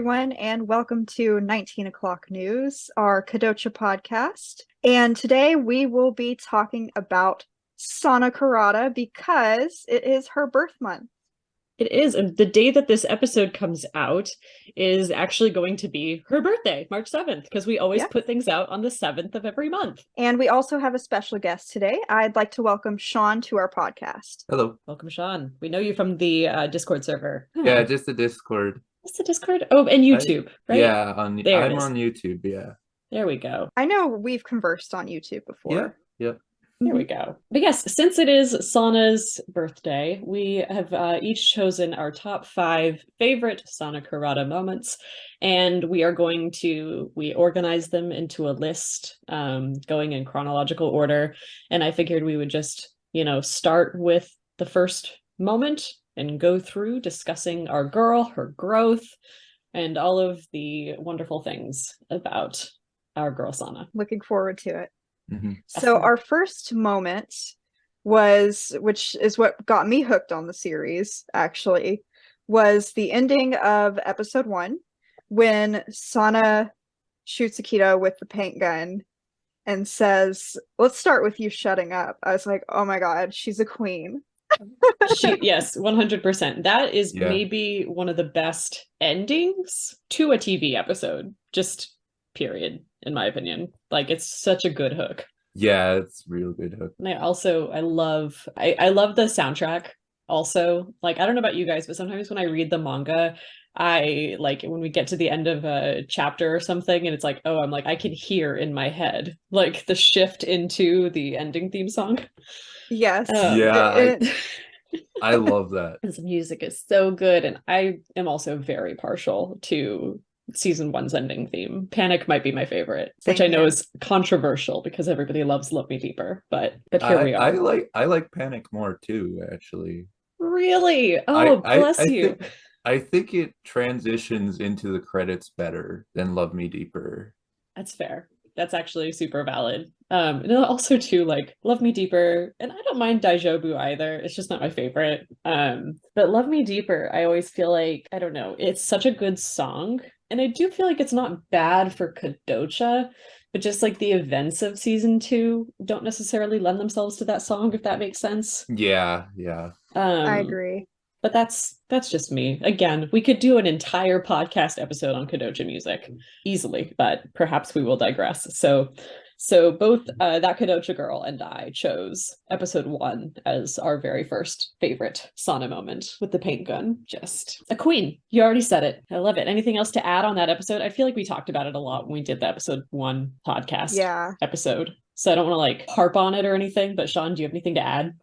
everyone, and welcome to 19 O'Clock News, our Kodocha podcast. And today we will be talking about Sana Kurata because it is her birth month. It is, and the day that this episode comes out is actually going to be her birthday, March 7th, because we always put things out on the 7th of every month. And we also have a special guest today. I'd like to welcome Shawn to our podcast. Hello. Welcome, Shawn. We know you from the Discord server. Yeah, just the Discord. Just the Discord? Oh, and YouTube, right? Yeah, I'm on YouTube, yeah. There we go. I know we've conversed on YouTube before. Yeah. There we go. But yes, since it is Sana's birthday, we have each chosen our top 5 favorite Sana Kurata moments, and we organize them into a list going in chronological order. And I figured we would just, start with the first moment and go through discussing our girl, her growth, and all of the wonderful things about our girl Sana. Looking forward to it. Mm-hmm. So our first moment which is what got me hooked on the series, actually, was the ending of episode 1 when Sana shoots Akita with the paint gun and says, "Let's start with you shutting up." I was like, oh my god, she's a queen. Yes, 100%. That is maybe one of the best endings to a TV episode, just period, in my opinion. Like, it's such a good hook. Yeah, it's a real good hook. And I love the soundtrack also. Like, I don't know about you guys, but sometimes when I read the manga, I like when we get to the end of a chapter or something and it's like, oh, I'm like, I can hear in my head like the shift into the ending theme song. Yes. I love that. His music is so good, and I am also very partial to season 1's ending theme. Panic might be my favorite, which I know is controversial because everybody loves Love Me Deeper, but here we are. I like Panic more too, actually. Really? Oh, bless you. I think it transitions into the credits better than Love Me Deeper. That's fair. That's actually super valid. And also too, like, Love Me Deeper, and I don't mind Daijobu either. It's just not my favorite. But Love Me Deeper, I always feel like, I don't know, it's such a good song. And I do feel like it's not bad for Kodocha, but just like the events of season 2 don't necessarily lend themselves to that song, if that makes sense. Yeah. I agree. But that's just me. Again, we could do an entire podcast episode on Kodocha music easily, but perhaps we will digress. So both That Kodocha Girl and I chose episode 1 as our very first favorite Sana moment with the paint gun. Just a queen. You already said it. I love it. Anything else to add on that episode? I feel like we talked about it a lot when we did the episode 1 podcast episode. So I don't want to like harp on it or anything, but Shawn, do you have anything to add?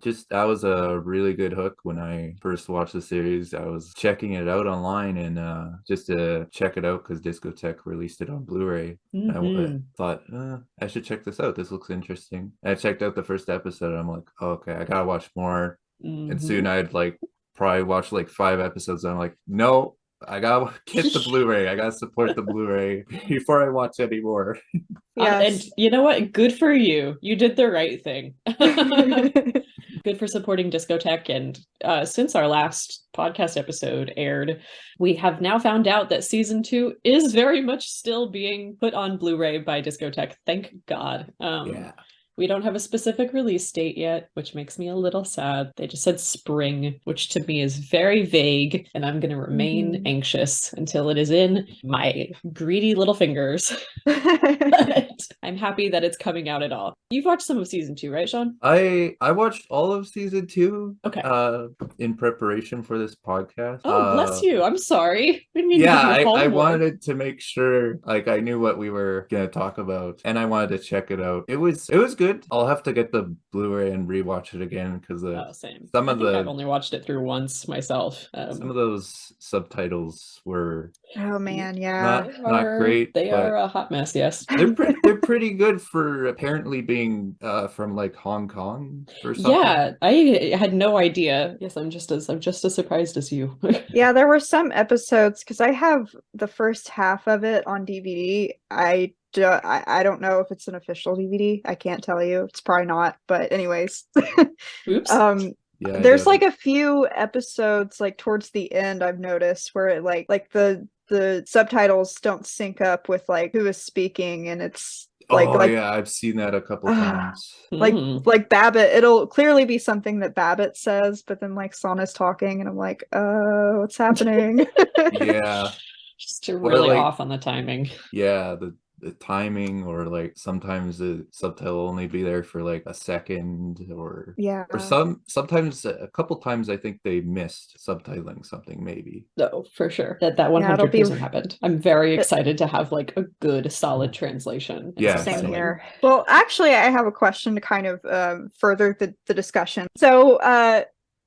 Just that was a really good hook. When I first watched the series, I was checking it out online and just to check it out because Discotek released it on Blu-ray. I thought, I should check this out. This looks interesting. And I checked out the first episode and I'm like, oh, okay, I gotta watch more. And soon I'd like probably watch like 5 episodes and I'm like, no, I gotta get the Blu-ray. I gotta support the Blu-ray before I watch any more. And you know what? Good for you. You did the right thing. Good for supporting Discotek. And since our last podcast episode aired, we have now found out that season 2 is very much still being put on Blu-ray by Discotek. Thank God. We don't have a specific release date yet, which makes me a little sad. They just said spring, which to me is very vague, and I'm going to remain anxious until it is in my greedy little fingers. But I'm happy that it's coming out at all. You've watched some of season 2, right, Shawn? I watched all of season 2. Okay. In preparation for this podcast. Oh, bless you. I'm sorry. I wanted to make sure like I knew what we were gonna talk about, and I wanted to check it out. It was good. I'll have to get the Blu-ray and rewatch it again because same. I've only watched it through once myself. Some of those subtitles were not great. They are a hot mess. Yes, they're pretty good for apparently being from like Hong Kong or something. Yeah, I had no idea. Yes, I'm just as surprised as you. Yeah, there were some episodes because I have the first half of it on DVD. I don't know if it's an official DVD. I can't tell you. It's probably not. But anyways, Oops. There's like a few episodes like towards the end I've noticed where it like the the subtitles don't sync up with like who is speaking, and it's yeah, I've seen that a couple times. Like Babbitt, it'll clearly be something that Babbitt says, but then like Sana's talking, and I'm like, what's happening? Yeah. Just really like, off on the timing. Yeah, the timing, or like sometimes the subtitle will only be there for like a second, or sometimes a couple times I think they missed subtitling something, maybe. No, for sure. That 100% happened. I'm very excited to have like a good solid translation. Yeah, same here. Well, actually, I have a question to kind of further the discussion.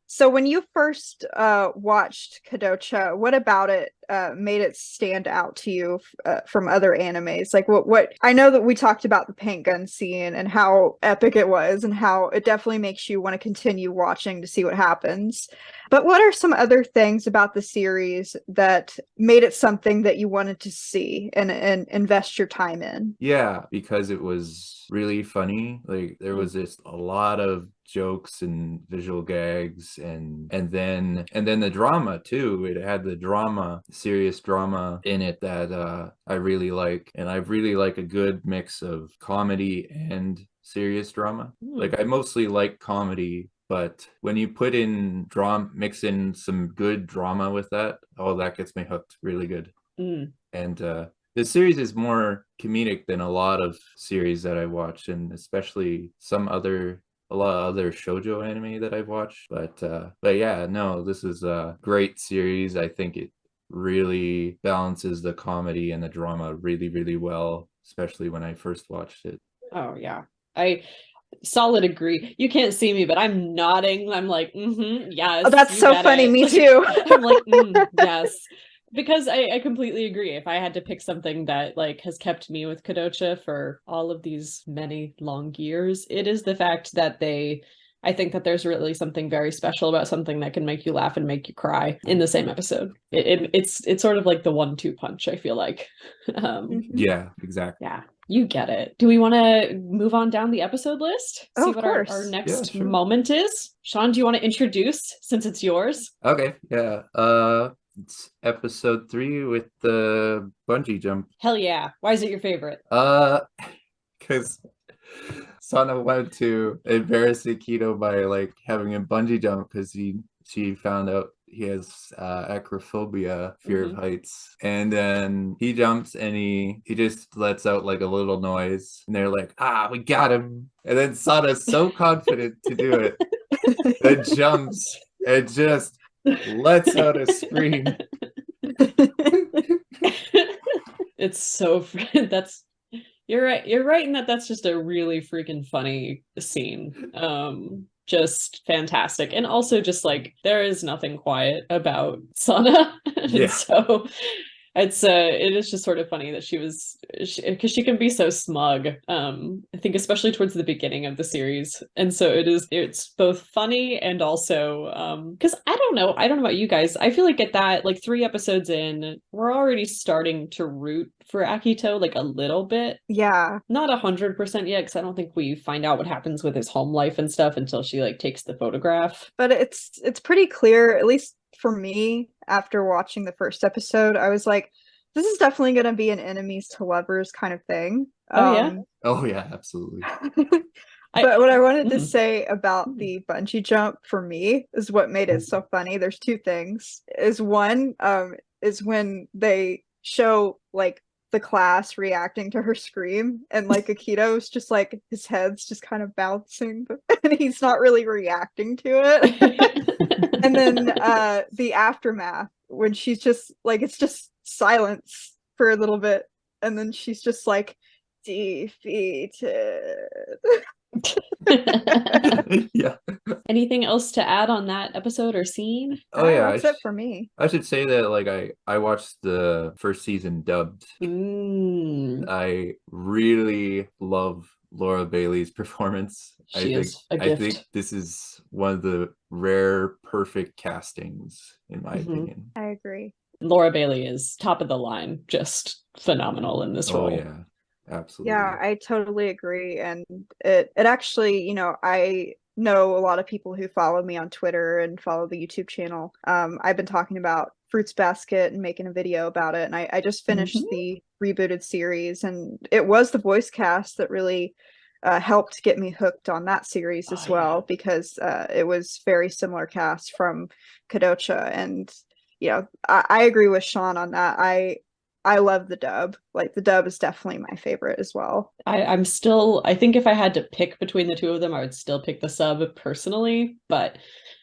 So when you first watched Kodocha, what about it made it stand out to you from other animes? Like what I know that we talked about the paint gun scene and how epic it was, and how it definitely makes you want to continue watching to see what happens. But what are some other things about the series that made it something that you wanted to see and invest your time in? Yeah, because it was really funny. Like there was just a lot of jokes and visual gags, and then the drama too. It had the serious drama in it that I really like, and I really like a good mix of comedy and serious drama. Like I mostly like comedy, but when you put in mix in some good drama with that, that gets me hooked really good. And the series is more comedic than a lot of series that I watch, and especially a lot of other shoujo anime that I've watched. But yeah, no, this is a great series. I think it really balances the comedy and the drama really, really well, especially when I first watched it. Oh yeah. I solid agree. You can't see me, but I'm nodding. I'm like, yes. Oh, that's so funny. Me too. I'm like, yes. Because I completely agree. If I had to pick something that like has kept me with Kodocha for all of these many long years, it is the fact that I think that there's really something very special about something that can make you laugh and make you cry in the same episode. It's sort of like the 1-2 punch, I feel like. Yeah, exactly. Yeah, you get it. Do we want to move on down the episode list? See what our next moment is? Shawn, do you want to introduce, since it's yours? Okay, yeah. It's episode 3 with the bungee jump. Hell yeah. Why is it your favorite? Because Sana wanted to embarrass Akito by like having him bungee jump, because she found out he has acrophobia, fear of heights, and then he jumps and he just lets out like a little noise, and they're like, we got him. And then Sana's so confident to do it that jumps and just lets out a scream. It's so you're right in that's just a really freaking funny scene. Just fantastic. And also just like there is nothing quiet about Sana. Yeah. So it is just sort of funny that because she can be so smug. I think especially towards the beginning of the series. And so it's both funny and also because I don't know about you guys. I feel like at that like 3 episodes in, we're already starting to root for Akito like a little bit. Yeah. Not 100% yet, because I don't think we find out what happens with his home life and stuff until she like takes the photograph. But it's pretty clear, at least for me, after watching the first episode, I was like, this is definitely going to be an enemies to lovers kind of thing. Oh yeah, absolutely. But what I wanted to say about the bungee jump for me is what made it so funny. There's 2 things. One is when they show like the class reacting to her scream, and like Akito's just like his head's just kind of bouncing and he's not really reacting to it. And then the aftermath, when she's just like, it's just silence for a little bit, and then she's just like, defeated. Yeah. Anything else to add on that episode or scene? Oh yeah, that's it for me. I should say that like I watched the first season dubbed. I really love Laura Bailey's performance. I think this is one of the rare perfect castings in my opinion. I agree. Laura Bailey is top of the line, just phenomenal in this role. Oh yeah. Absolutely. Yeah, I totally agree. And it actually, I know a lot of people who follow me on Twitter and follow the YouTube channel. I've been talking about Fruits Basket and making a video about it. And I just finished the rebooted series, and it was the voice cast that really helped get me hooked on that series as well, because it was very similar cast from Kodocha. And I agree with Shawn on that. I love the dub. Like, the dub is definitely my favorite as well. I think if I had to pick between the two of them, I would still pick the sub personally, but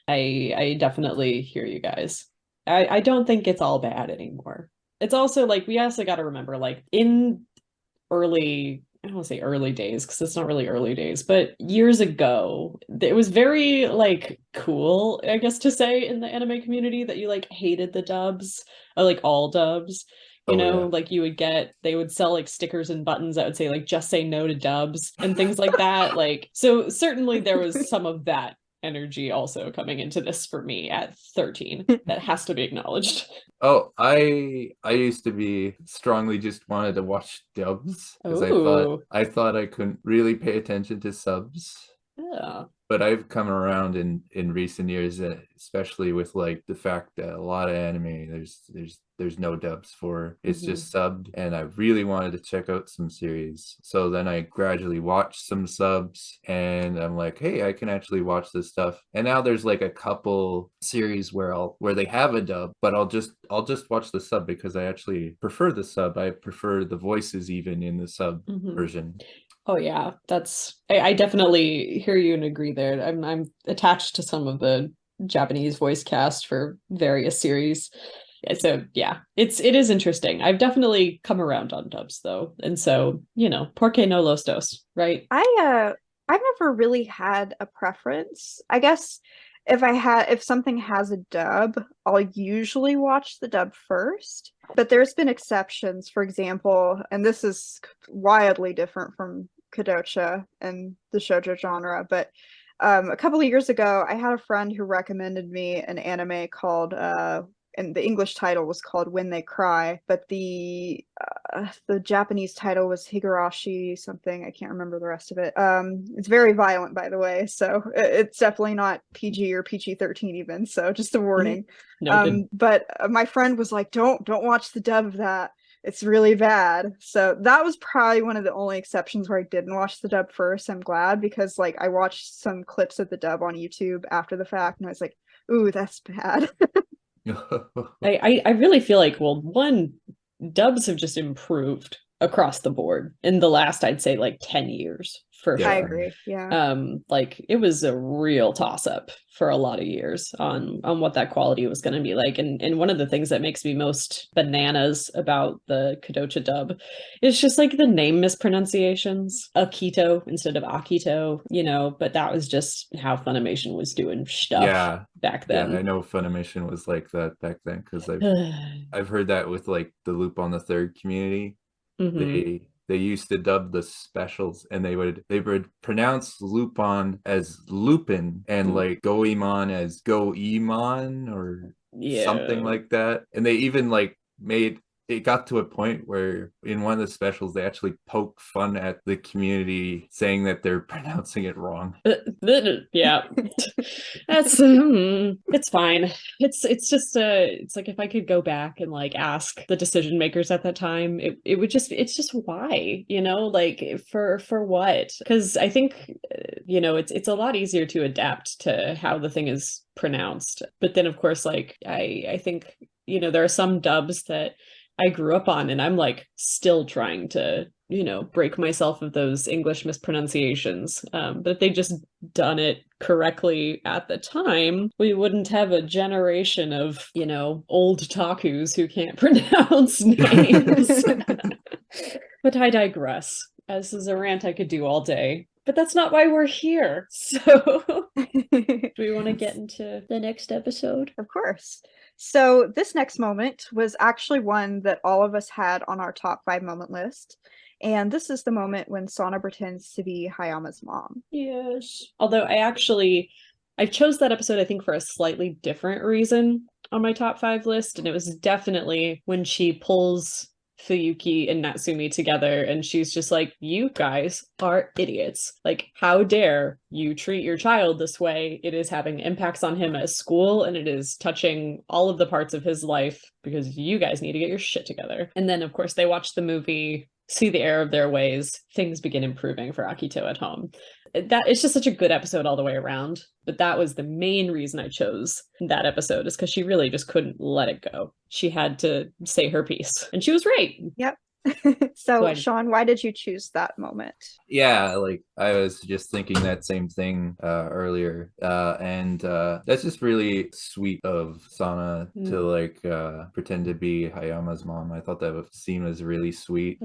I definitely hear you guys. I don't think it's all bad anymore. It's also like, we also got to remember, like, in early, I don't want to say early days, because it's not really early days, but years ago, it was very, like, cool, I guess, to say in the anime community that you, like, hated the dubs, or, like, all dubs. Like, they would sell, like, stickers and buttons that would say, like, just say no to dubs and things like that. Like, so certainly there was some of that energy also coming into this for me at 13. That has to be acknowledged. Oh, I used to be strongly just wanted to watch dubs because I thought I couldn't really pay attention to subs. Yeah. But I've come around in recent years, especially with, like, the fact that a lot of anime there's no dubs for, it's just subbed, and I really wanted to check out some series. So then I gradually watched some subs, and I'm like, hey, I can actually watch this stuff. And now there's, like, a couple series where they have a dub, but I'll just watch the sub because I actually prefer the sub. I prefer the voices even in the sub version. Oh yeah, I definitely hear you and agree there. I'm attached to some of the Japanese voice cast for various series. So yeah, it is interesting. I've definitely come around on dubs though. And so, porque no los dos, right? I've never really had a preference. I guess if something has a dub, I'll usually watch the dub first. But there's been exceptions, for example, and this is wildly different from Kodocha and the shoujo genre, but a couple of years ago, I had a friend who recommended me an anime called and the English title was called When They Cry, but the Japanese title was Higurashi something. I can't remember the rest of it. It's very violent, by the way, so it's definitely not PG or PG-13 even. So just a warning. But my friend was like, "Don't watch the dub of that. It's really bad." So that was probably one of the only exceptions where I didn't watch the dub first. I'm glad, because, like, I watched some clips of the dub on YouTube after the fact, and I was like, "Ooh, that's bad." I really feel like, well, one, dubs have just improved across the board in the last, I'd say, like 10 years for sure. I agree. Yeah. Like, it was a real toss-up for a lot of years on what that quality was going to be like. And one of the things that makes me most bananas about the Kodocha dub is just, like, the name mispronunciations. Akito instead of Akito, but that was just how Funimation was doing stuff back then. Yeah, I know Funimation was like that back then, because I've heard that with, like, the Loop on the Third community. They used to dub the specials, and they would pronounce Lupin as Lupin, and like Goemon as Goemon or something like that. And they even, like, made it got to a point where in one of the specials they actually poke fun at the community, saying that they're pronouncing it wrong. Yeah. That's it's fine. It's just it's like, if I could go back and, like, ask the decision makers at that time, it would just, it's just why, like, for what? Because I think it's a lot easier to adapt to how the thing is pronounced. But then, of course, like, I think there are some dubs that I grew up on, and I'm, like, still trying to break myself of those English mispronunciations. But if they just done it correctly at the time, we wouldn't have a generation of old takus who can't pronounce names. But I digress. This is a rant I could do all day, but that's not why we're here. So do we want to get into the next episode? Of course. So this next moment was actually one that all of us had on our top 5 moment list. And this is the moment when Sana pretends to be Hayama's mom. Yes. Although I chose that episode, I think, for a slightly different reason on my top 5 list. And it was definitely when she pulls Fuyuki and Natsumi together, and she's just like, you guys are idiots. Like, how dare you treat your child this way? It is having impacts on him at school, and it is touching all of the parts of his life because you guys need to get your shit together. And then, of course, they watch the movie, see the error of their ways, things begin improving for Akito at home. That it's just such a good episode all the way around. But that was the main reason I chose that episode, is because she really just couldn't let it go. She had to say her piece, and she was right. Yep. So Shawn, why did you choose that moment? Yeah, like I was just thinking that same thing earlier, and that's just really sweet of Sana to like pretend to be Hayama's mom. I thought that scene was really sweet,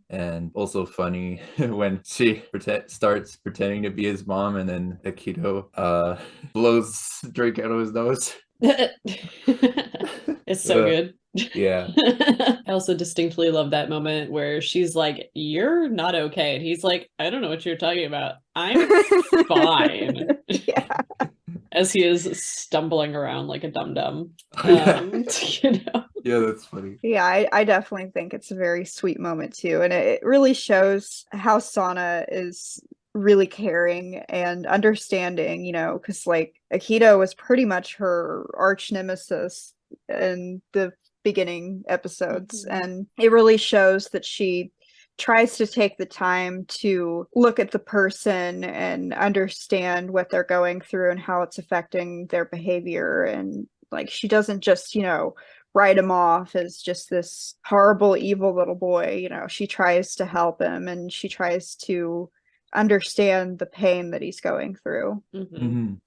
and also funny when she starts pretending to be his mom, and then Akito blows drink out of his nose. It's so good. Yeah. I also distinctly love that moment where she's like, you're not okay. And he's like, I don't know what you're talking about. I'm fine. Yeah. As he is stumbling around like a dum-dum. Yeah, that's funny. Yeah, I definitely think it's a very sweet moment too. And it really shows how Sana is really caring and understanding, because like Akito was pretty much her arch nemesis in the beginning episodes, and it really shows that she tries to take the time to look at the person and understand what they're going through and how it's affecting their behavior. And like, she doesn't just write him off as just this horrible, evil little boy. She tries to help him, and she tries to understand the pain that he's going through.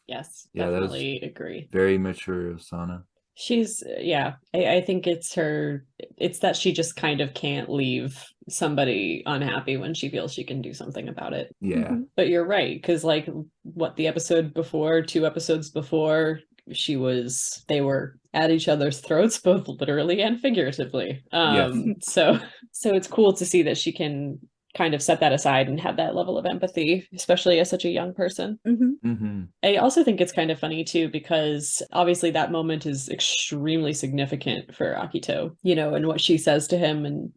Yes, yeah, definitely agree. Very mature of Sana. She's I think it's that she just kind of can't leave somebody unhappy when she feels she can do something about it. Yeah. But you're right, because like what, the episode before, 2 episodes before, they were at each other's throats, both literally and figuratively. Yes. So it's cool to see that she can kind of set that aside and have that level of empathy, especially as such a young person. I also think it's kind of funny too, because obviously that moment is extremely significant for Akito, and what she says to him and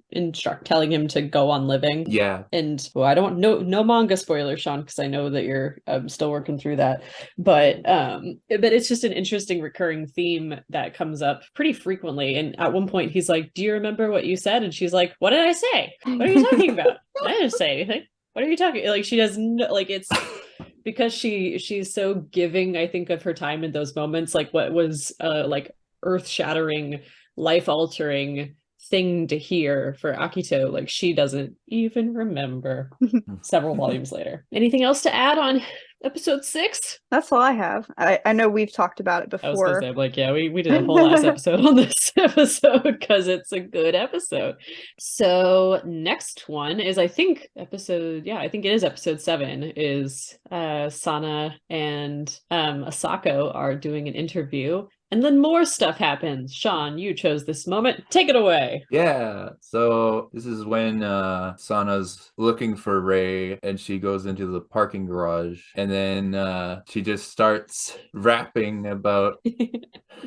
telling him to go on living. Yeah. And I don't know, no manga spoiler, Shawn, because I know that you're still working through that, but it's just an interesting recurring theme that comes up pretty frequently. And at one point he's like, do you remember what you said? And she's like, what did I say? What are you talking about? I didn't say anything. What are you talking? Like, she doesn't, like, it's because she's so giving, I think, of her time in those moments, like what was like earth-shattering, life-altering thing to hear for Akito, like she doesn't even remember several volumes later. Anything else to add on episode 6? That's all I have. I know we've talked about it before. I was gonna say, I'm like, yeah, we did a whole last episode on this episode because it's a good episode. So next one is, I think it is episode 7, is Sana and Asako are doing an interview. And then more stuff happens. Shawn, you chose this moment. Take it away. Yeah. So this is when Sana's looking for Ray, and she goes into the parking garage, and then she just starts rapping about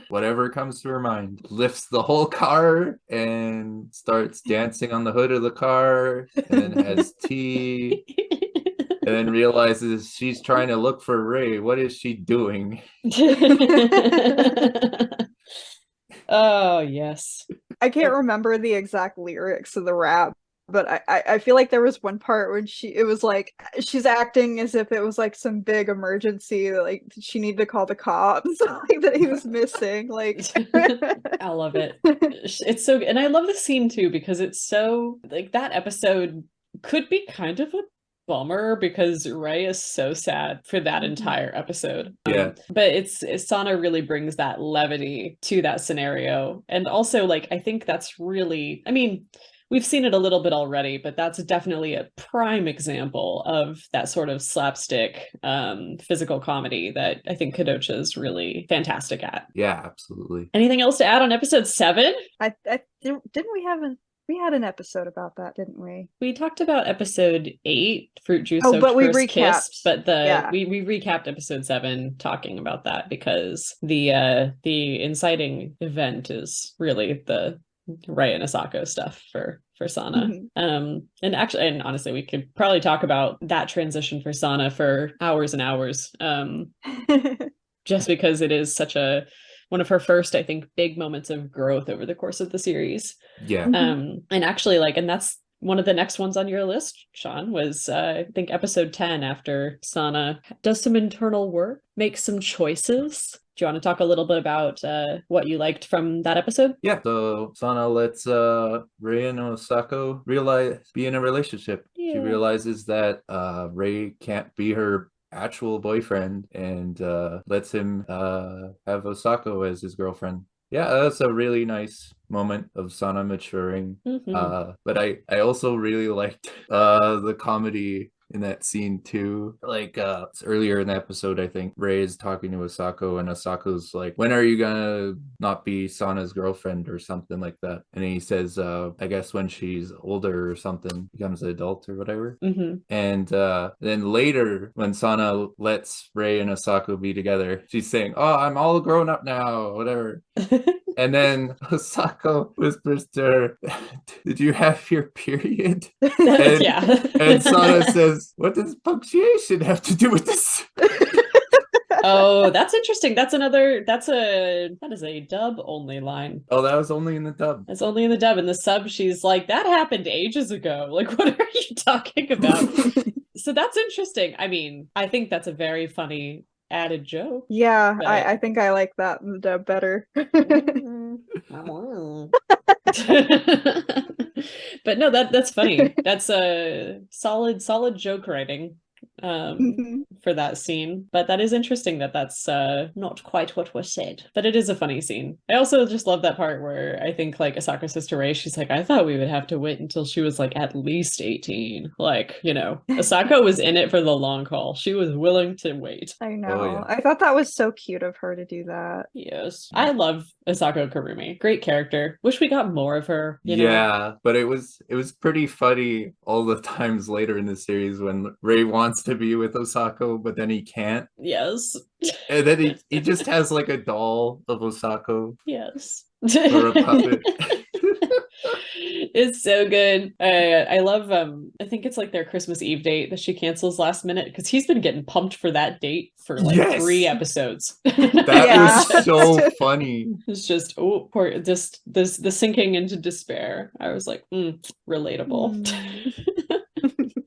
whatever comes to her mind. Lifts the whole car and starts dancing on the hood of the car, and then has tea. And then realizes she's trying to look for Ray. What is she doing? Oh, yes. I can't remember the exact lyrics of the rap, but I feel like there was one part when it was like she's acting as if it was like some big emergency, like she needed to call the cops, like that he was missing. Like I love it. It's so good. And I love the scene too, because it's so like, that episode could be kind of a bummer because Ray is so sad for that entire episode. Yeah. But Sana really brings that levity to that scenario. And also, like, I think that's really, I mean, we've seen it a little bit already, but that's definitely a prime example of that sort of slapstick physical comedy that I think Kodocha is really fantastic at. Yeah, absolutely. Anything else to add on episode 7? Didn't we had an episode about that, didn't we? We talked about episode 8, Fruit Juice. Oh, but we First recapped. Kiss, but we recapped episode 7 talking about that because the inciting event is really the Rei and Asako stuff for Sana. And honestly, we could probably talk about that transition for Sana for hours and hours. Just because it is such one of her first, I think, big moments of growth over the course of the series. Yeah. And actually, and that's one of the next ones on your list, Shawn, was I think episode 10, after Sana does some internal work, makes some choices. Do you want to talk a little bit about what you liked from that episode? Yeah. So Sana lets Rei and Osako be in a relationship. Yeah. She realizes that Rei can't be her actual boyfriend and lets him have Osako as his girlfriend. Yeah, that's a really nice moment of Sana maturing. But I also really liked the comedy in that scene too. It's earlier in the episode, I think Rei is talking to Asako and Asako's like, when are you gonna not be Sana's girlfriend or something like that? And he says, I guess when she's older or something, becomes an adult or whatever. And then later when Sana lets Rei and Asako be together, she's saying, oh, I'm all grown up now, whatever. And then Osako whispers to her, did you have your period? And, and Sana says, what does punctuation have to do with this? Oh, that's interesting. That is a dub only line. Oh, that was only in the dub. It's only in the dub. In the sub, she's like, that happened ages ago. Like, what are you talking about? So that's interesting. I mean, I think that's a very funny added joke. Yeah, but I think I like that in the dub better. But no, that's funny. That's a solid joke writing for that scene. But that is interesting that's not quite what was said. But it is a funny scene. I also just love that part where I think Asako says to Rei, she's like, I thought we would have to wait until she was at least 18. Asako was in it for the long haul. She was willing to wait. I know. Oh, yeah. I thought that was so cute of her to do that. Yes. I love Asako Kurumi. Great character. Wish we got more of her. Yeah, but it was pretty funny all the times later in the series when Rei wants to be with Osako, but then he can't. Yes. And then he just has a doll of Osako. Yes. Or a puppet. It's so good. I love I think it's their Christmas Eve date that she cancels last minute because he's been getting pumped for that date for 3 episodes. That was so funny. It's just poor the sinking into despair. I was like, relatable.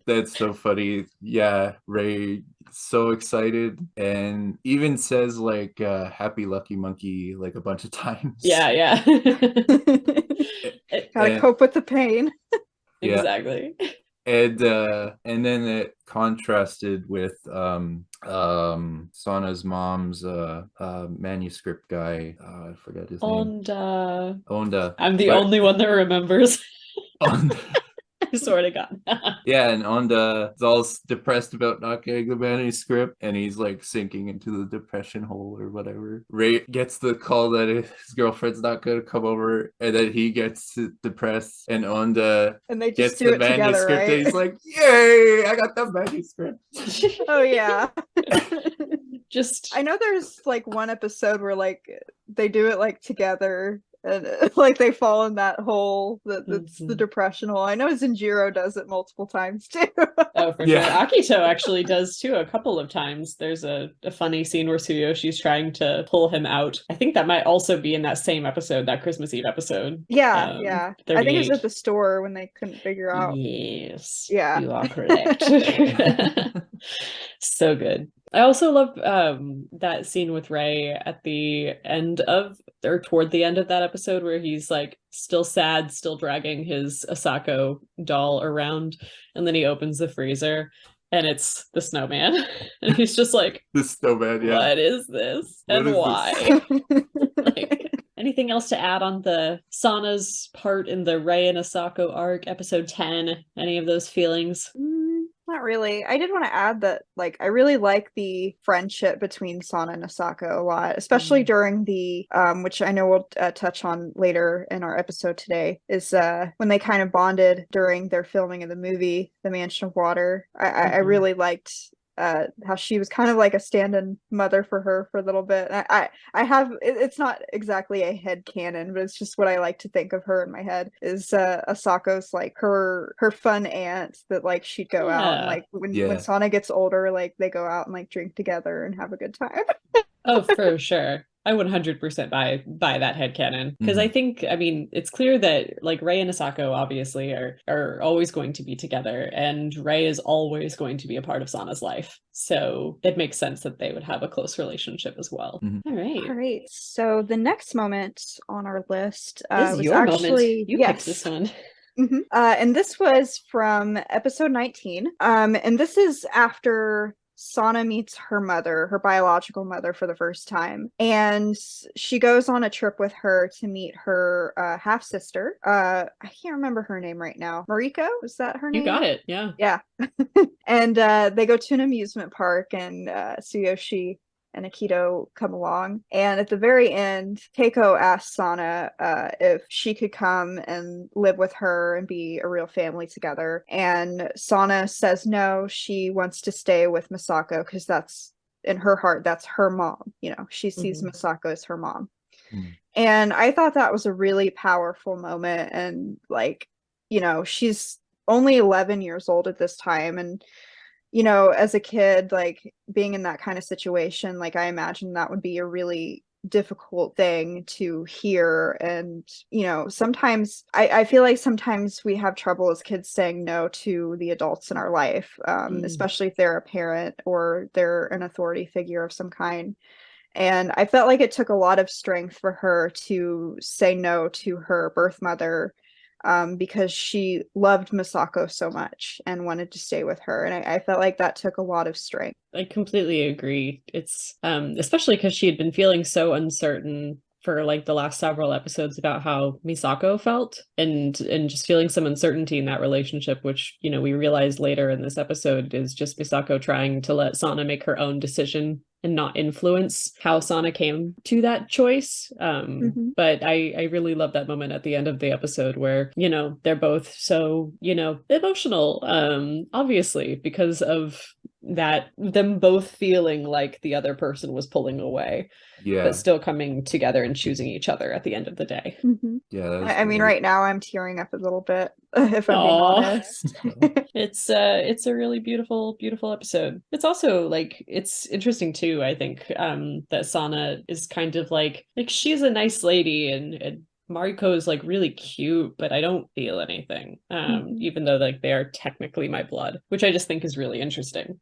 That's so funny. Yeah, Rei so excited and even says happy lucky monkey a bunch of times. Yeah. Gotta cope with the pain. Exactly. And then it contrasted with Sana's mom's manuscript guy. I forgot his name. Onda. I'm the only one that remembers. Onda. I swear to God. Yeah, and Onda is all depressed about not getting the manuscript, and he's sinking into the depression hole or whatever. Rei gets the call that his girlfriend's not going to come over, and then he gets depressed, and Onda gets the manuscript, together, right? And he's like, "Yay! I got the manuscript." Oh yeah. I know there's one episode where they do it together. And they fall in that hole that's the depression hole. I know Zenjiro does it multiple times too. Oh, for sure. Akito actually does too a couple of times. There's a funny scene where Tsuyoshi's trying to pull him out. I think that might also be in that same episode, that Christmas Eve episode. Yeah. 38. I think it was at the store when they couldn't figure out. Yes. Yeah. You are correct. So good. I also love that scene with Rei at the end toward the end of that episode where he's still sad, still dragging his Asako doll around, and then he opens the freezer and it's the snowman. And he's just like, the snowman, yeah. What is this? What and is why? Anything else to add on the Sana's part in the Rei and Asako arc, episode 10? Any of those feelings? Not really. I did want to add that I really like the friendship between Sana and Asako a lot, especially during the which I know we'll touch on later in our episode today, is when they kind of bonded during their filming of the movie The Mansion of Water. I really liked how she was kind of like a stand-in mother for her for a little bit. I have it's not exactly a head canon, but it's just what I like to think of her in my head is Asako's like her fun aunt that like she'd go out and like when Sana gets older, like they go out and like drink together and have a good time. Oh, for sure. I 100% buy that headcanon because I think, I mean, it's clear that like Rei and Asako obviously are always going to be together, and Rei is always going to be a part of Sana's life. So it makes sense that they would have a close relationship as well. All right. So the next moment on our list this is was your actually moment. You picked this one. And this was from episode 19. And this is after Sana meets her mother, her biological mother, for the first time. And she goes on a trip with her to meet her half-sister. I can't remember her name right now. Mariko? Is that her name? You got it. Yeah. Yeah. And they go to an amusement park, and Tsuyoshi and Akito come along. And at the very end, Keiko asks Sana if she could come and live with her and be a real family together. And Sana says no, she wants to stay with Misako because that's, in her heart, that's her mom. You know, she sees Misako as her mom. And I thought that was a really powerful moment. And like, you know, she's only 11 years old at this time. And you know, as a kid, like being in that kind of situation, like I imagine that would be a really difficult thing to hear. And, you know, sometimes I feel like sometimes we have trouble as kids saying no to the adults in our life, especially if they're a parent or they're an authority figure of some kind. And I felt like it took a lot of strength for her to say no to her birth mother, because she loved Misako so much and wanted to stay with her. And I felt like that took a lot of strength. I completely agree. It's especially because she had been feeling so uncertain for like the last several episodes about how Misako felt, and just feeling some uncertainty in that relationship, which, you know, we realized later in this episode is just Misako trying to let Sana make her own decision and not influence how Sana came to that choice. But I really love that moment at the end of the episode where, you know, they're both so, you know, emotional, obviously, because of that, them both feeling like the other person was pulling away, but still coming together and choosing each other at the end of the day. I mean, right now I'm tearing up a little bit, if I'm being honest. It's a really beautiful episode. It's also like, it's interesting too, I think, that Sana is kind of like she's a nice lady, and Mariko is like really cute, but I don't feel anything, even though like they are technically my blood, which I just think is really interesting.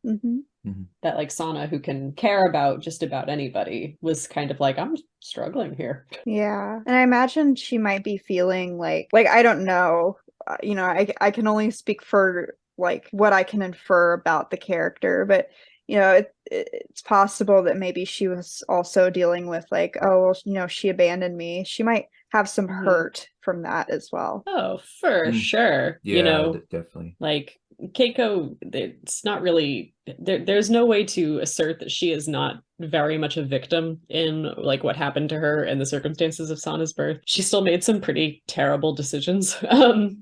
That like Sana, who can care about just about anybody, was kind of like, I'm struggling here. Yeah. And I imagine she might be feeling like I don't know, you know, I can only speak for like what I can infer about the character, but you know, it's possible that maybe she was also dealing with like, oh, well, you know, she abandoned me. She might have some hurt from that as well. Oh, for sure. Yeah, you know, definitely. Like Keiko, it's not really there's no way to assert that she is not very much a victim in like what happened to her and the circumstances of Sana's birth. She still made some pretty terrible decisions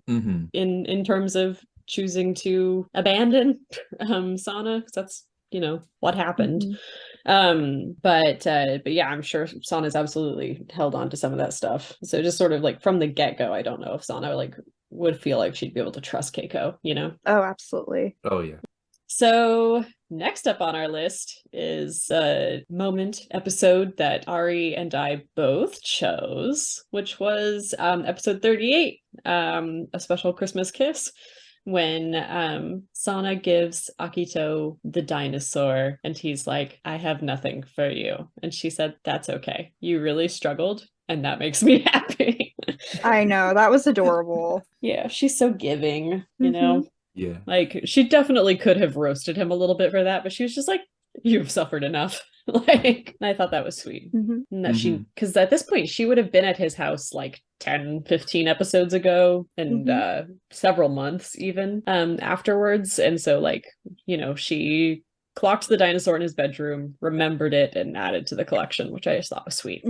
in terms of choosing to abandon Sana, because that's, you know, what happened. But yeah, I'm sure Sana's absolutely held on to some of that stuff. So just sort of like from the get-go, I don't know if Sana like would feel like she'd be able to trust Keiko, you know? Oh, absolutely. Oh yeah. So next up on our list is a moment episode that Ari and I both chose, which was episode 38, A Special Christmas Kiss, when Sana gives Akito the dinosaur and he's like, I have nothing for you. And she said, that's okay. You really struggled, and that makes me happy. I know, that was adorable. Yeah, she's so giving, you know? Yeah. Like, she definitely could have roasted him a little bit for that, but she was just like, you've suffered enough. Like, and I thought that was sweet. And that she, because at this point, she would have been at his house like 10, 15 episodes ago, and several months even afterwards. And so, like, you know, she clocked the dinosaur in his bedroom, remembered it, and added to the collection, which I just thought was sweet.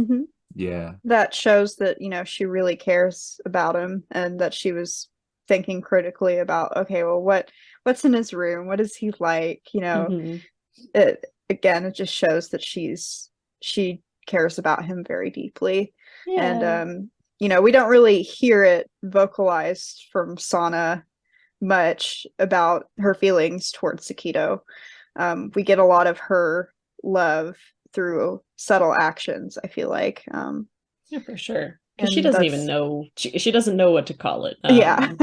Yeah. That shows that, you know, she really cares about him, and that she was thinking critically about, okay, well, what's in his room? What is he like? You know, it just shows that she cares about him very deeply. And we don't really hear it vocalized from Sana much about her feelings towards Sakito. We get a lot of her love through subtle actions, I feel like. Yeah, for sure. Because she doesn't even know, she doesn't know what to call it. Yeah.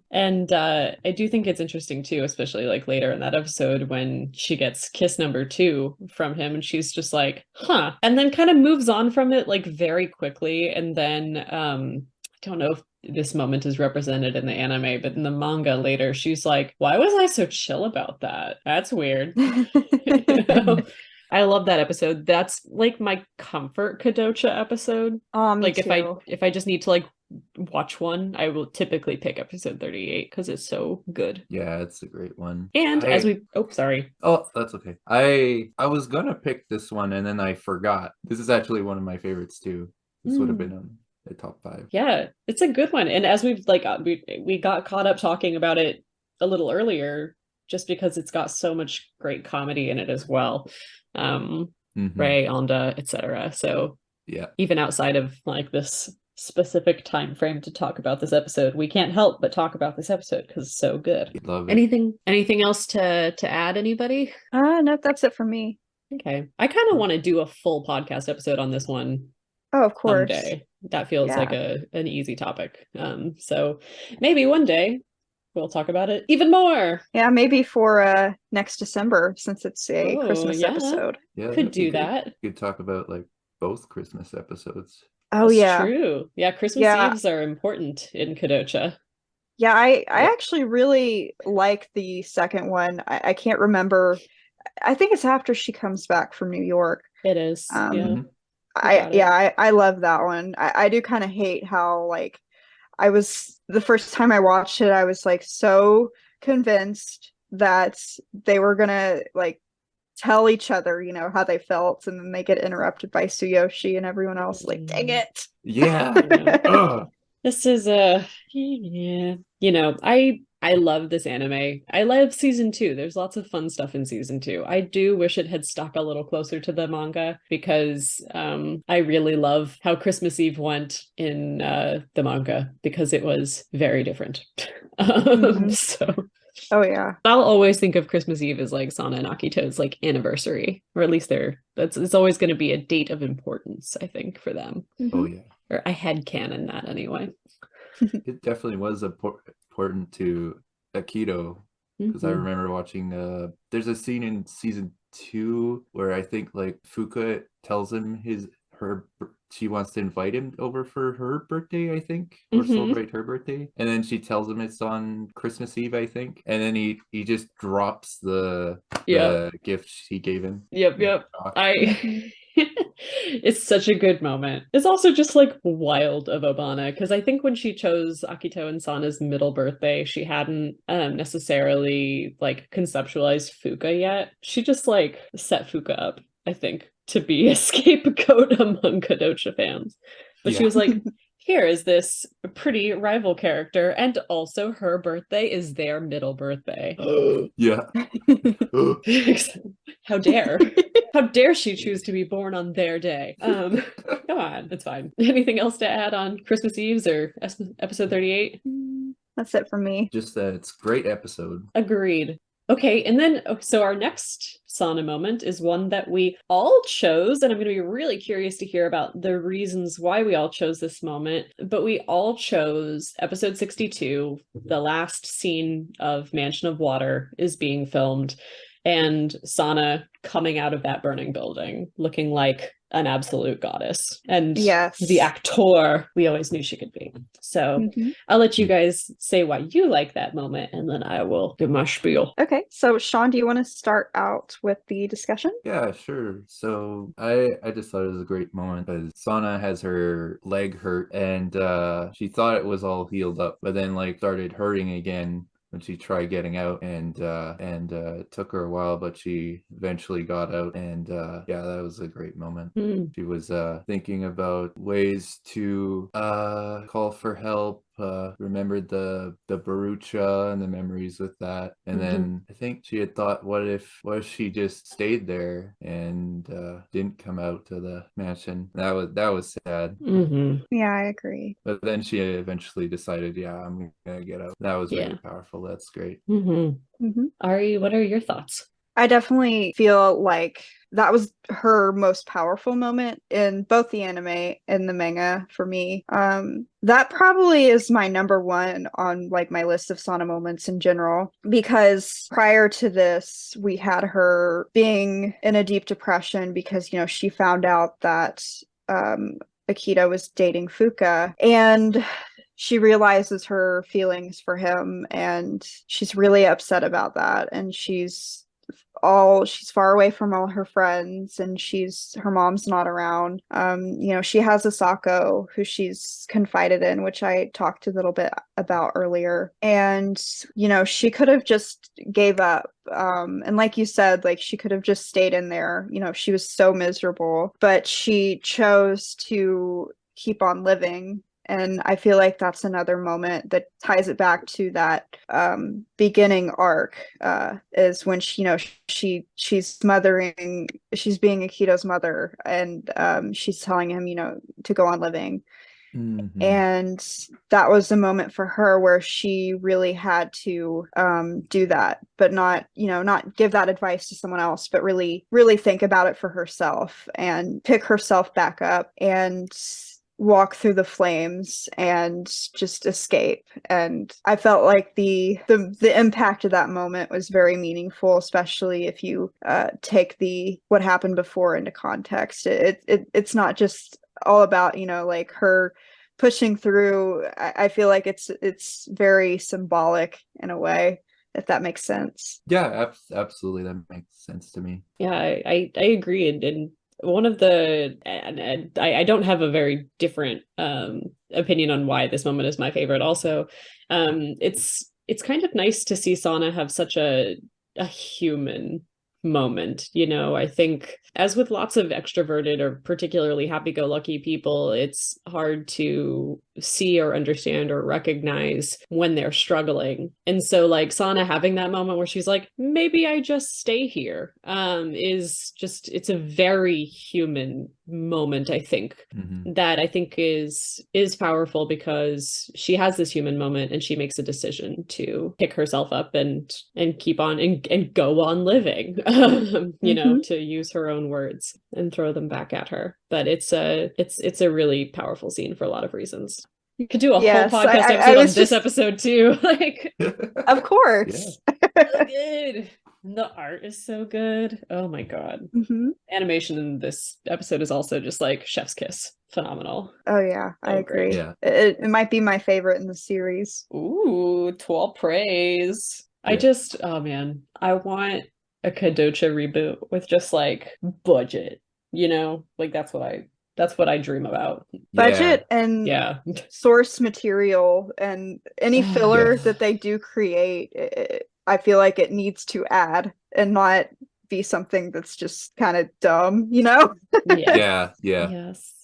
And I do think it's interesting too, especially like later in that episode when she gets kiss number 2 from him and she's just like, huh, and then kind of moves on from it like very quickly. And then I don't know if this moment is represented in the anime, but in the manga later, she's like, why was I so chill about that? That's weird. I love that episode. That's like my comfort Kodocha episode. Me like too. if I just need to like watch one, I will typically pick episode 38 because it's so good. Yeah, it's a great one. And sorry. Oh, that's okay. I was gonna pick this one and then I forgot. This is actually one of my favorites too. This would have been on the top 5. Yeah, it's a good one. And as we've like we got caught up talking about it a little earlier, just because it's got so much great comedy in it as well. Ray, Onda, etc. So yeah, even outside of like this specific time frame to talk about this episode, we can't help but talk about this episode because it's so good. Love it. Anything else to add, anybody? No, that's it for me. Okay, I kind of want to do a full podcast episode on this one. Oh, of course. Someday. That feels like an easy topic. So maybe one day we'll talk about it even more. Yeah, maybe for next December, since it's a Christmas episode. Yeah, could do that. You could talk about like both Christmas episodes. Oh, that's true. Yeah, Christmas Eves are important in Kodocha. Yeah, I actually really like the second one. I can't remember. I think it's after she comes back from New York. It is. I love that one. I do kind of hate how like the first time I watched it, I was like so convinced that they were gonna like tell each other, how they felt, and then they get interrupted by Tsuyoshi and everyone else. Like, dang it. Yeah. This is I love this anime. I love season 2. There's lots of fun stuff in season 2. I do wish it had stuck a little closer to the manga because I really love how Christmas Eve went in the manga because it was very different. So oh yeah, I'll always think of Christmas Eve as like Sana and Akito's like anniversary, or at least it's always going to be a date of importance, I think, for them. Oh yeah, or I headcanon that anyway. It definitely was important to Akito because I remember watching there's a scene in season 2 where I think like Fuka tells him she wants to invite him over for her birthday, I think, or celebrate her birthday, and then she tells him it's on Christmas Eve, I think, and then he just drops the gift she gave him. Yep. It's such a good moment. It's also just like wild of Obana because I think when she chose Akito and Sana's middle birthday, she hadn't necessarily like conceptualized Fuka yet. She just like set Fuka up, I think, to be a scapegoat among Kodocha fans. But she was like, here is this pretty rival character, and also her birthday is their middle birthday. Yeah. How dare she choose to be born on their day? Come on, it's fine. Anything else to add on Christmas Eves or episode 38? That's it for me. Just that it's a great episode. Agreed. Okay, and then, so our next Sana moment is one that we all chose, and I'm going to be really curious to hear about the reasons why we all chose this moment, but we all chose episode 62, the last scene of Mansion of Water is being filmed, and Sana coming out of that burning building, looking like an absolute goddess. And the actor we always knew she could be. So I'll let you guys say why you like that moment, and then I will do my spiel. Okay, so Shawn, do you want to start out with the discussion? Yeah, sure. So I just thought it was a great moment because Sana has her leg hurt and she thought it was all healed up, but then like started hurting again when she tried getting out, and it took her a while, but she eventually got out, and that was a great moment. She was thinking about ways to call for help, remembered the Barucha and the memories with that. And then I think she had thought, what if she just stayed there and didn't come out to the mansion? That was sad. Yeah, I agree. But then she eventually decided, yeah, I'm gonna get out. That was really powerful. That's great. Ari, what are your thoughts? I definitely feel like that was her most powerful moment in both the anime and the manga for me. That probably is my number one on like my list of Sana moments in general, because prior to this, we had her being in a deep depression because, you know, she found out that Akito was dating Fuka, and she realizes her feelings for him, and she's really upset about that, and she's far away from all her friends, and her mom's not around. You know, she has Asako who she's confided in, which I talked a little bit about earlier, and you know, she could have just gave up, and like you said, like she could have just stayed in there. You know, she was so miserable, but she chose to keep on living. And I feel like that's another moment that ties it back to that beginning arc, is when she, you know, she's being Akito's mother, and she's telling him, you know, to go on living. And that was a moment for her where she really had to do that, but not, you know, not give that advice to someone else, but really, really think about it for herself and pick herself back up and walk through the flames and just escape. And I felt like the impact of that moment was very meaningful, especially if you take what happened before into context. It's not just all about, you know, like her pushing through. I feel like it's very symbolic in a way, if that makes sense. Yeah, absolutely, that makes sense to me. Yeah, I agree. And one of the, and I don't have a very different opinion on why this moment is my favorite. Also, it's kind of nice to see Sana have such a human moment. You know, I think, as with lots of extroverted or particularly happy-go-lucky people, it's hard to see or understand or recognize when they're struggling. And so like Sana having that moment where she's like, maybe I just stay here, is just, it's a very human moment, I think, that I think is powerful, because she has this human moment and she makes a decision to pick herself up and keep on and go on living, you know, to use her own words and throw them back at her. But it's a really powerful scene for a lot of reasons. You could do a whole podcast episode on this episode too. Like, of course. So good. And the art is so good. Oh my god. Animation in this episode is also just like chef's kiss. Phenomenal. Oh yeah, I agree. Yeah. It might be my favorite in the series. Ooh, 12 praise. Yeah. Oh man, I want a Kodocha reboot with just like budget, you know, like that's what I dream about. Budget and source material, and any filler that they do create, I feel like it needs to add and not be something that's just kind of dumb, you know? Yeah. Yes.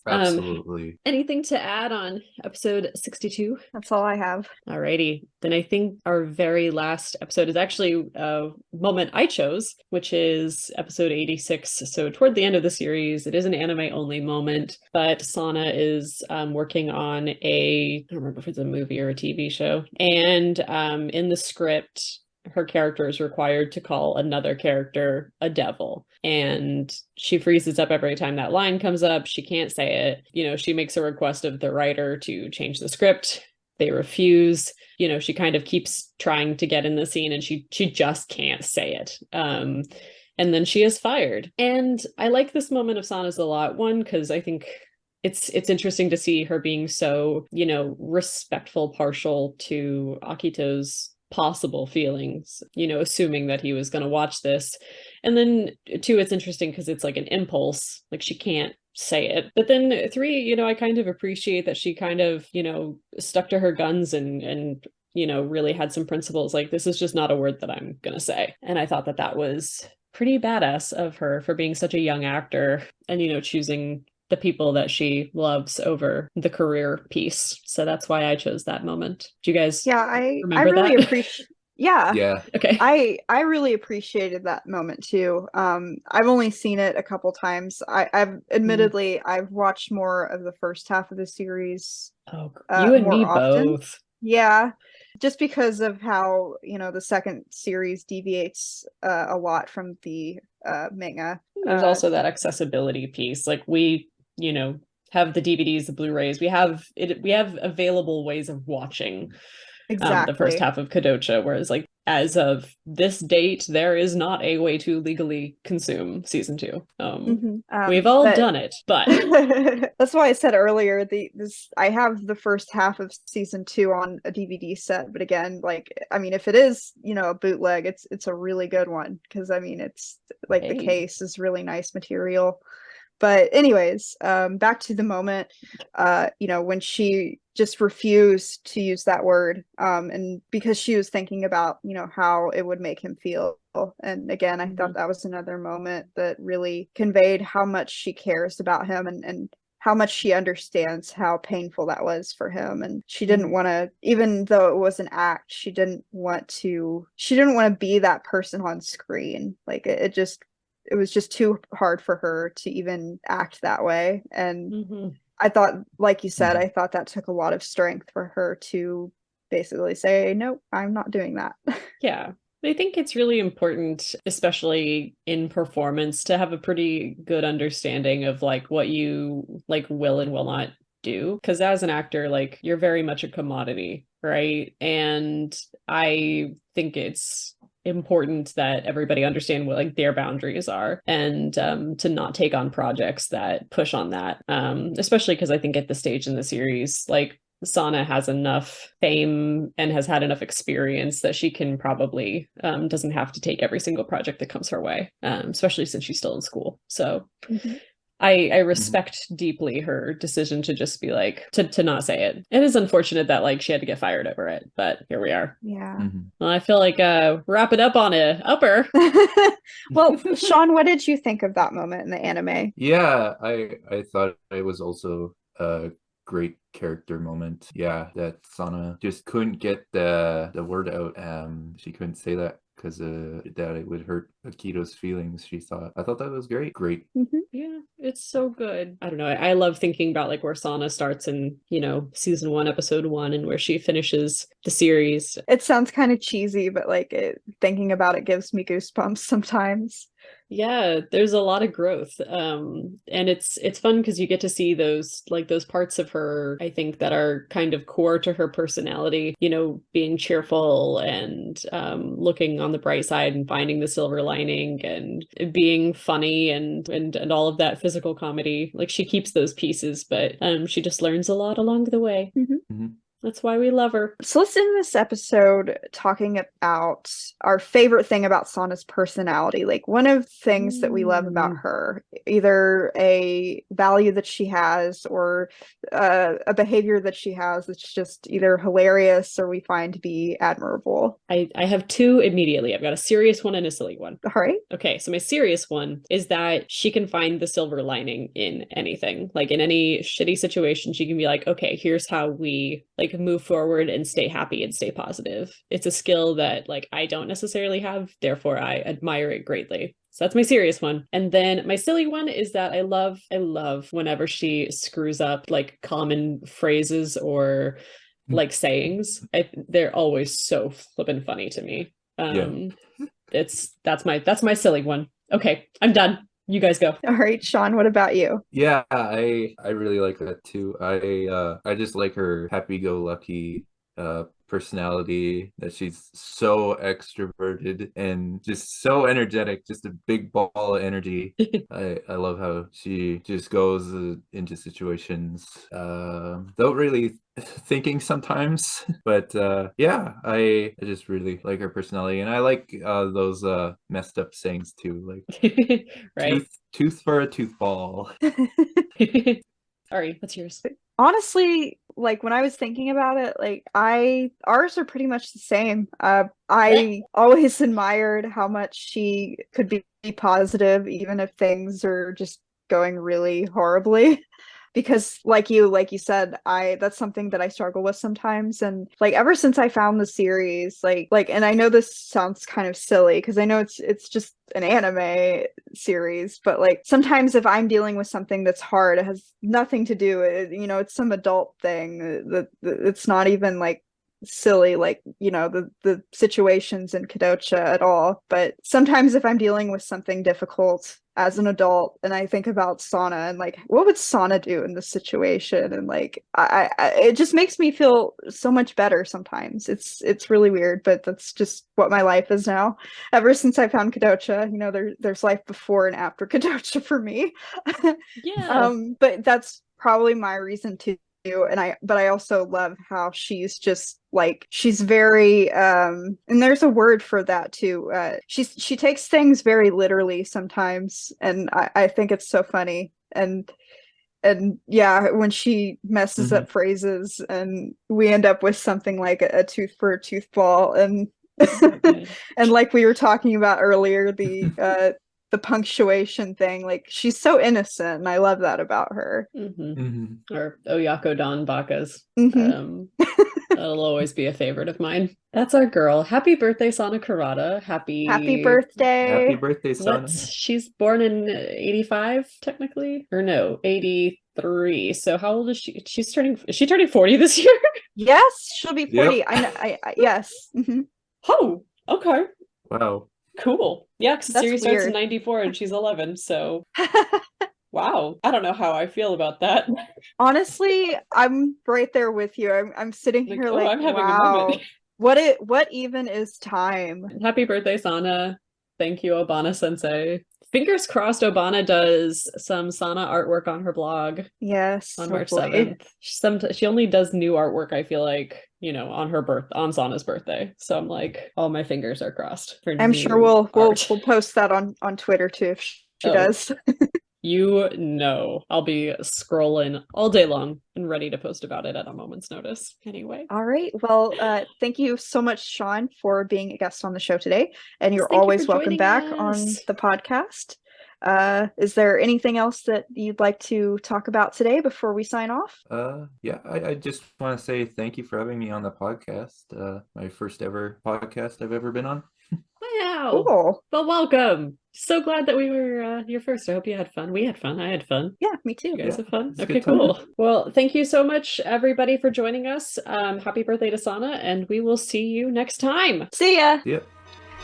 Absolutely. Anything to add on episode 62? That's all I have. Alrighty. Then I think our very last episode is actually a moment I chose, which is episode 86. So toward the end of the series, it is an anime only moment, but Sana is working on I don't remember if it's a movie or a TV show. And in the script, her character is required to call another character a devil, and she freezes up every time that line comes up. She can't say it. You know, she makes a request of the writer to change the script. They refuse. You know, she kind of keeps trying to get in the scene, and she just can't say it. And then she is fired. And I like this moment of Sana's a lot. One, because I think it's interesting to see her being so, you know, respectful, partial to Akito's possible feelings, you know, assuming that he was going to watch this. And then two, it's interesting because it's like an impulse, like she can't say it. But then three, you know, I kind of appreciate that she kind of, you know, stuck to her guns and you know, really had some principles, like this is just not a word that I'm gonna say. And I thought that was pretty badass of her for being such a young actor and, you know, choosing the people that she loves over the career piece. So that's why I chose that moment. Do you guys I remember really that? appreciate. Yeah. Yeah. Okay. I really appreciated that moment too. I've only seen it a couple times. I've watched more of the first half of the series Oh, you and more me often. both. Yeah, just because of how, the second series deviates a lot from the manga. There's also that accessibility piece. Like we, have the DVDs, the Blu-rays. We have available ways of watching the first Exactly. half of Kodocha, whereas like as of this date, there is not a way to legally consume season 2. We've all But done it, but that's why I said earlier I have the first half of season 2 on a DVD set. But again, like, I mean, if it is, a bootleg, it's a really good one, because I mean, it's like the case is really nice material. But anyways, back to the moment, when she just refused to use that word, and because she was thinking about, how it would make him feel. And again, I thought that was another moment that really conveyed how much she cares about him, and how much she understands how painful that was for him. And she didn't want to, even though it was an act, she didn't want to be that person on screen. Like it was just too hard for her to even act that way. And I thought, like you said, I thought that took a lot of strength for her to basically say, nope, I'm not doing that. Yeah. I think it's really important, especially in performance, to have a pretty good understanding of like what you like will and will not do. Because as an actor, like you're very much a commodity, right? And I think it's important that everybody understand what like their boundaries are, and to not take on projects that push on that, especially because I think at the stage in the series, like Sana has enough fame and has had enough experience that she can probably doesn't have to take every single project that comes her way, especially since she's still in school. So I respect deeply her decision to just be like, to not say it. It is unfortunate that like she had to get fired over it, but here we are. Yeah. Well, I feel like wrap it up on a upper. Well, Shawn, what did you think of that moment in the anime? Yeah, I thought it was also a great character moment. Yeah, that Sana just couldn't get the word out. She couldn't say that because that it would hurt Akito's feelings. I thought that was great. Great. Yeah, it's so good. I don't know. I love thinking about like where Sana starts in, season 1, episode 1, and where she finishes the series. It sounds kind of cheesy, but like thinking about it gives me goosebumps sometimes. Yeah, there's a lot of growth. And it's fun because you get to see those parts of her, I think, that are kind of core to her personality, being cheerful and looking on the bright side and finding the silver lining and being funny and all of that physical comedy. Like she keeps those pieces, but she just learns a lot along the way. That's why we love her. So let's end this episode talking about our favorite thing about Sana's personality. Like one of the things that we love about her, either a value that she has or a behavior that she has that's just either hilarious or we find to be admirable. I have 2 immediately. I've got a serious one and a silly one. All right. Okay, so my serious one is that she can find the silver lining in anything. Like in any shitty situation, she can be like, okay, here's how we like move forward and stay happy and stay positive. It's a skill that like I don't necessarily have, therefore I admire it greatly. So that's my serious one. And then my silly one is that I love whenever she screws up like common phrases or like sayings. They're always so flippin' funny to me. That's my silly one. Okay, I'm done. You guys go. All right, Shawn, what about you? Yeah, I really like that too. I just like her happy-go-lucky personality, that she's so extroverted and just so energetic, just a big ball of energy. I love how she just goes into situations without really thinking sometimes. But yeah, I just really like her personality, and I like those messed up sayings too, like Right. tooth for a tooth ball. Sorry, what's yours? Honestly, like when I was thinking about it, like ours are pretty much the same. I always admired how much she could be positive even if things are just going really horribly. Because like you said, that's something that I struggle with sometimes. And like ever since I found the series, like and I know this sounds kind of silly because I know it's just an anime series, but like sometimes if I'm dealing with something that's hard, it has nothing to do, it's some adult thing that it's not even like silly, like the situations in Kodocha at all. But sometimes if I'm dealing with something difficult as an adult and I think about Sana and like what would Sana do in this situation, and like I it just makes me feel so much better sometimes. It's really weird, but that's just what my life is now. Ever since I found Kodocha, there's life before and after Kodocha for me. Yeah. But that's probably my reason to but I also love how she's just like she's very and there's a word for that too. She takes things very literally sometimes, and I think it's so funny. And yeah, when she messes up phrases and we end up with something like a tooth for a tooth ball, and and like we were talking about earlier, the punctuation thing, like she's so innocent and I love that about her. Or Oyako Don Baka's. That'll always be a favorite of mine. That's our girl. Happy birthday, Sana Kurata. Happy birthday, Sana. She's born in 85 technically, or no, 83. So how old is she? Is she turning 40 this year? Yes, she'll be 40. Yep. I yes. Oh, okay. Wow. Cool. Yeah, because the series starts in weird. 94 and she's 11, so wow. I don't know how I feel about that. Honestly, I'm right there with you. I'm sitting here I'm having a wow. moment. What even is time? Happy birthday, Sana. Thank you, Obana Sensei. Fingers crossed Obana does some Sana artwork on her blog. Yes. On March 7th. She only does new artwork, I feel like, on Sana's birthday. So I'm like, all my fingers are crossed for I'm sure we'll post that on Twitter too if she does. I'll be scrolling all day long and ready to post about it at a moment's notice. Anyway. All right. Well, thank you so much, Shawn, for being a guest on the show today. And you're always welcome back on the podcast. Is there anything else that you'd like to talk about today before we sign off? Yeah, I just want to say thank you for having me on the podcast. My first ever podcast I've ever been on. Wow. Cool. Well, welcome. So glad that we were your first. I hope you had fun. We had fun. I had fun. Yeah, me too. You guys have fun? It's Okay, cool. Well, thank you so much, everybody, for joining us. Happy birthday to Sana, and we will see you next time. See ya. Yep.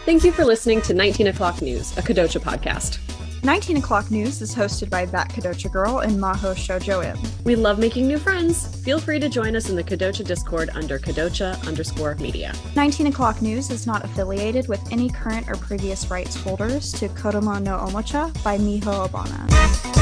Thank you for listening to 19 O'Clock News, a Kodocha podcast. 19 O'Clock News is hosted by That Kodocha Girl and Mahou Shoujo M. We love making new friends. Feel free to join us in the Kodocha Discord under Kodocha_media. 19 O'Clock News is not affiliated with any current or previous rights holders to Kodomo no Omocha by Miho Obana.